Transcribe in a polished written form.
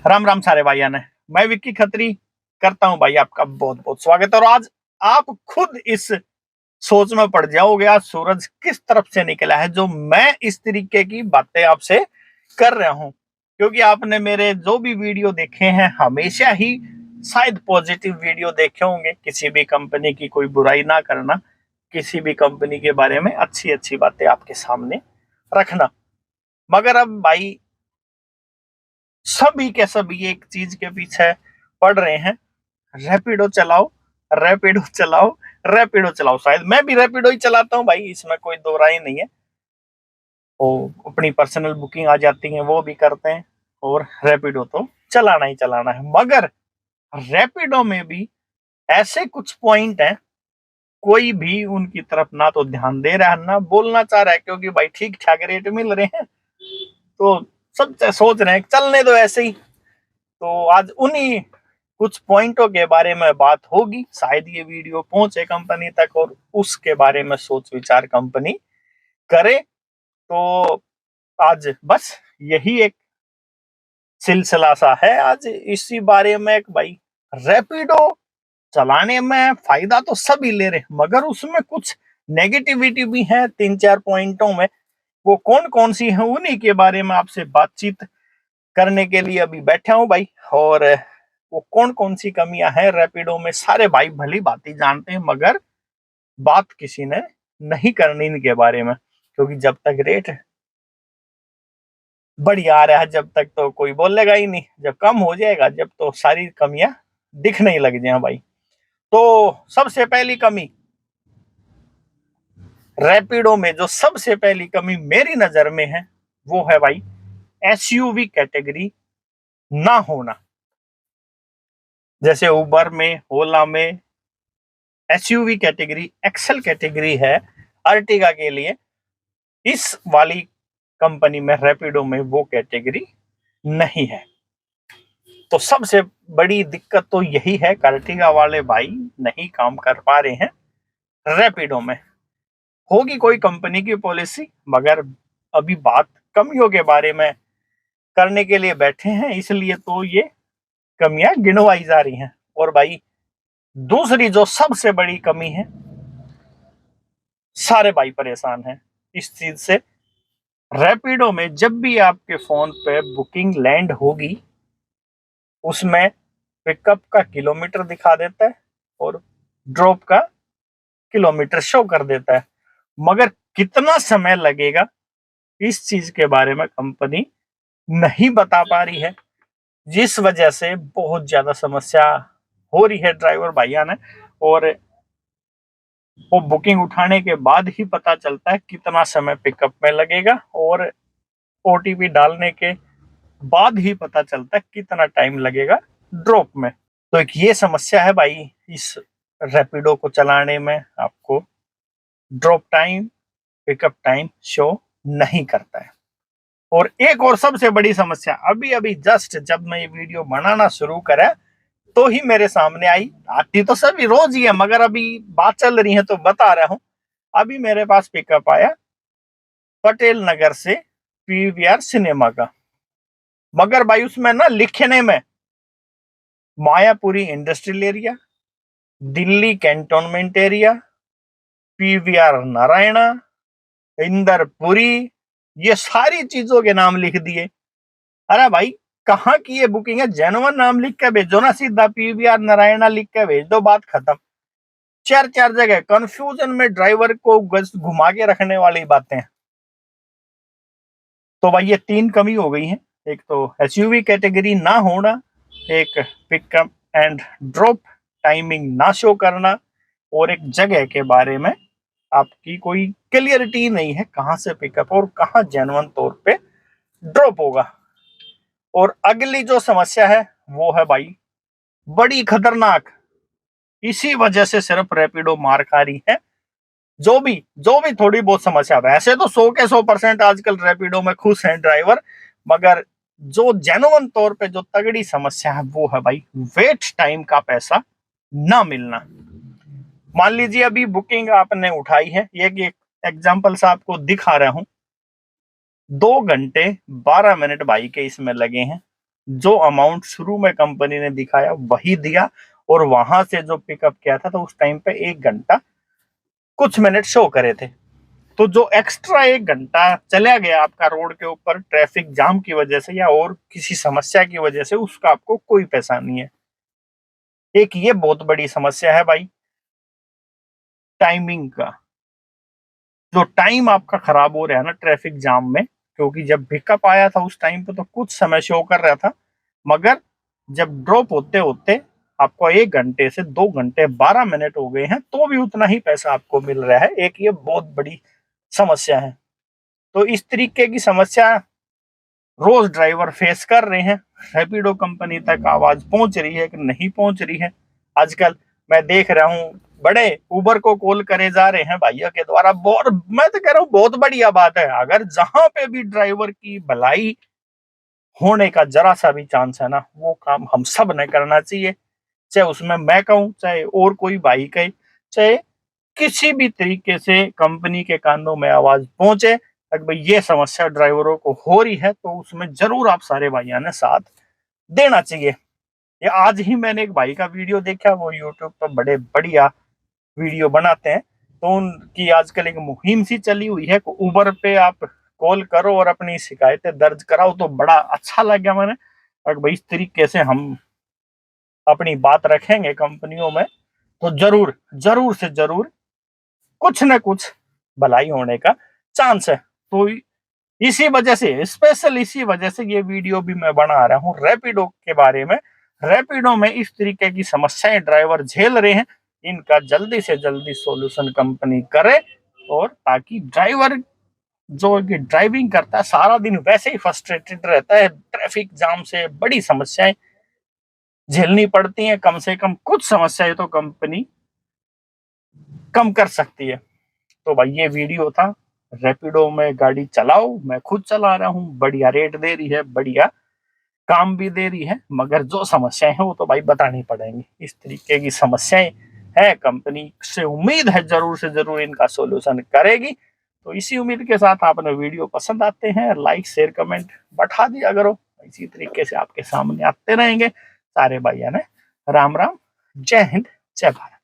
राम राम सारे भाइयों ने। मैं विक्की खत्री करता हूं भाई आपका बहुत बहुत स्वागत है। और आज आप खुद इस सोच में पड़ जाओगे आज सूरज किस तरफ से निकला है जो मैं इस तरीके की बातें आपसे कर रहा हूं, क्योंकि आपने मेरे जो भी वीडियो देखे हैं हमेशा ही शायद पॉजिटिव वीडियो देखे होंगे। किसी भी कंपनी की कोई बुराई ना करना, किसी भी कंपनी के बारे में अच्छी अच्छी बातें आपके सामने रखना। मगर अब भाई सभी के सभी एक चीज के पीछे पड़ रहे हैं, रैपिडो चलाओ, रैपिडो चलाओ, रैपिडो चलाओ। शायद मैं भी रैपिडो ही चलाता हूँ भाई, इसमें कोई दो राय नहीं है। वो अपनी पर्सनल बुकिंग आ जाती है वो भी करते हैं, और रैपिडो तो चलाना ही चलाना है। मगर रैपिडो में भी ऐसे कुछ पॉइंट हैं, कोई भी उनकी तरफ ना तो ध्यान दे रहा है ना बोलना चाह रहा है, क्योंकि भाई ठीक ठाक रेट मिल रहे हैं तो सब सोच रहे हैं चलने दो ऐसे ही। तो आज उन्हीं कुछ पॉइंटों के बारे में बात होगी, शायद ये वीडियो पहुंचे कंपनी तक और उसके बारे में सोच विचार कंपनी करे। तो आज बस यही एक सिलसिला सा है आज इसी बारे में। भाई रैपिडो चलाने में फायदा तो सभी ले रहे हैं, मगर उसमें कुछ नेगेटिविटी भी है तीन चार पॉइंटों में। वो कौन कौन सी है उन्हीं के बारे में आपसे बातचीत करने के लिए अभी बैठा हूं भाई। और वो कौन कौन सी कमियां हैं रैपिडो में, सारे भाई भली बात जानते हैं, मगर बात किसी ने नहीं करनी इनके बारे में, क्योंकि जब तक रेट बढ़िया आ रहा है जब तक तो कोई बोलेगा ही नहीं। जब कम हो जाएगा जब तो सारी कमियां दिखने ही लग जाए भाई। तो सबसे पहली कमी रैपिडो में, जो सबसे पहली कमी मेरी नजर में है, वो है भाई एसयूवी कैटेगरी ना होना। जैसे उबर में, ओला में एसयूवी कैटेगरी एक्सेल कैटेगरी है अर्टिगा के लिए, इस वाली कंपनी में रैपिडो में वो कैटेगरी नहीं है। तो सबसे बड़ी दिक्कत तो यही है, अर्टिगा वाले भाई नहीं काम कर पा रहे हैं रैपिडो में। होगी कोई कंपनी की पॉलिसी, मगर अभी बात कमियों के बारे में करने के लिए बैठे हैं, इसलिए तो ये कमियां गिनवाई जा रही हैं। और भाई दूसरी जो सबसे बड़ी कमी है, सारे भाई परेशान हैं इस चीज से। रैपिडो में जब भी आपके फोन पे बुकिंग लैंड होगी, उसमें पिकअप का किलोमीटर दिखा देता है और ड्रॉप का किलोमीटर शो कर देता है, मगर कितना समय लगेगा इस चीज के बारे में कंपनी नहीं बता पा रही है, जिस वजह से बहुत ज्यादा समस्या हो रही है ड्राइवर भाइया ने। और वो बुकिंग उठाने के बाद ही पता चलता है कितना समय पिकअप में लगेगा, और ओटीपी डालने के बाद ही पता चलता है कितना टाइम लगेगा ड्रॉप में। तो एक ये समस्या है भाई इस रैपिडो को चलाने में, आपको drop time pickup time show नहीं करता है। और एक और सबसे बड़ी समस्या, अभी अभी जस्ट जब मैं ये वीडियो बनाना शुरू करा तो ही मेरे सामने आई, आती तो सभी रोज ही है मगर अभी बात चल रही है तो बता रहा हूं। अभी मेरे पास पिकअप आया पटेल नगर से पीवीआर सिनेमा का, मगर भाई उसमें ना लिखने में Mayapuri industrial area, Delhi cantonment area, PVR Narayana, Inderpuri, ये सारी चीजों के नाम लिख दिए। अरे भाई कहाँ की ये बुकिंग है, जेनुइन नाम लिख के भेजो ना, सीधा पीवीआर नारायणा लिख के भेज दो, बात खत्म। चार चार जगह कंफ्यूजन में ड्राइवर को घुमा के रखने वाली बातें। तो भाई ये तीन कमी हो गई है, एक तो एसयूवी कैटेगरी ना होना, एक पिकअप एंड ड्रॉप टाइमिंग ना शो करना, और एक जगह के बारे में आपकी कोई क्लियरिटी नहीं है कहां से पिकअप और कहां जेन्युइन तौर पे ड्रॉप होगा। और अगली जो समस्या है वो है भाई बड़ी खतरनाक, इसी वजह से सिर्फ रैपिडो मार खा रही है। जो भी थोड़ी बहुत समस्या, वैसे तो 100 के 100% आजकल रैपिडो में खुश हैं ड्राइवर, मगर जो जेन्युइन तौर पे जो तगड़ी समस्या है वो है भाई वेट टाइम का पैसा ना मिलना। मान लीजिए अभी बुकिंग आपने उठाई है, एक एग्जांपल से आपको दिखा रहा हूं, 2 घंटे 12 मिनट भाई के इसमें लगे हैं जो अमाउंट शुरू में कंपनी ने दिखाया वही दिया, और वहां से जो पिकअप किया था तो उस टाइम पे 1 घंटा कुछ मिनट शो करे थे। तो जो एक्स्ट्रा 1 घंटा चला गया आपका रोड के ऊपर ट्रैफिक जाम की वजह से या और किसी समस्या की वजह से, उसका आपको कोई पैसा नहीं है। एक ये बहुत बड़ी समस्या है भाई, टाइमिंग का। जो टाइम आपका खराब हो रहा है ना ट्रैफिक जाम में, क्योंकि जब पिकअप आया था उस टाइम पे तो कुछ समय शो कर रहा था, मगर जब ड्रॉप होते होते आपको 1 घंटे से 2 घंटे 12 मिनट हो गए हैं तो भी उतना ही पैसा आपको मिल रहा है। एक ये बहुत बड़ी समस्या है। तो इस तरीके की समस्या रोज ड्राइवर फेस कर रहे हैं। रैपिडो कंपनी तक आवाज पहुंच रही है कि नहीं पहुंच रही है? आजकल मैं देख रहा हूं बड़े उबर को कॉल करे जा रहे हैं भाइयों के द्वारा। बहुत, मैं तो कह रहा हूँ बहुत बढ़िया बात है। अगर जहां पे भी ड्राइवर की भलाई होने का जरा सा भी चांस है ना, वो काम हम सब ने करना चाहिए। चाहे उसमें मैं कहूँ, चाहे और कोई भाई कहे, चाहे किसी भी तरीके से कंपनी के कानों में आवाज पहुंचे, अगर भाई ये समस्या ड्राइवरों को हो रही है तो उसमें जरूर आप सारे भाइयों ने साथ देना चाहिए। ये आज ही मैंने एक भाई का वीडियो देखा, वो यूट्यूब पर बड़े बढ़िया वीडियो बनाते हैं। तो उनकी आजकल एक मुहिम सी चली हुई है, उबर पे आप कॉल करो और अपनी शिकायतें दर्ज कराओ। तो बड़ा अच्छा लगा मैंने, और भाई इस तरीके से हम अपनी बात रखेंगे कंपनियों में तो जरूर जरूर से जरूर कुछ न कुछ भलाई होने का चांस है। तो इसी वजह से, स्पेशल इसी वजह से ये वीडियो भी मैं बना रहा हूँ रैपिडो के बारे में। रैपिडो में इस तरीके की समस्याएं ड्राइवर झेल रहे हैं, इनका जल्दी से जल्दी सॉल्यूशन कंपनी करे, और ताकि ड्राइवर जो कि ड्राइविंग करता है सारा दिन वैसे ही फ्रस्ट्रेटेड रहता है, ट्रैफिक जाम से बड़ी समस्याएं झेलनी पड़ती हैं। कम से कम कुछ समस्याएं तो कंपनी कम कर सकती है। तो भाई ये वीडियो था, रैपिडो में गाड़ी चलाओ। मैं खुद चला रहा हूँ, बढ़िया रेट दे रही है, बढ़िया काम भी दे रही है, मगर जो समस्याएं हैं वो तो भाई बतानी पड़ेंगी। इस तरीके की समस्याएं हैं, कंपनी से उम्मीद है जरूर से जरूर इनका सॉल्यूशन करेगी। तो इसी उम्मीद के साथ आपने वीडियो पसंद आते हैं लाइक शेयर कमेंट बढ़ा दिया करो। इसी तरीके से आपके सामने आते रहेंगे सारे भाइयों ने। राम राम, जय हिंद, जय भारत।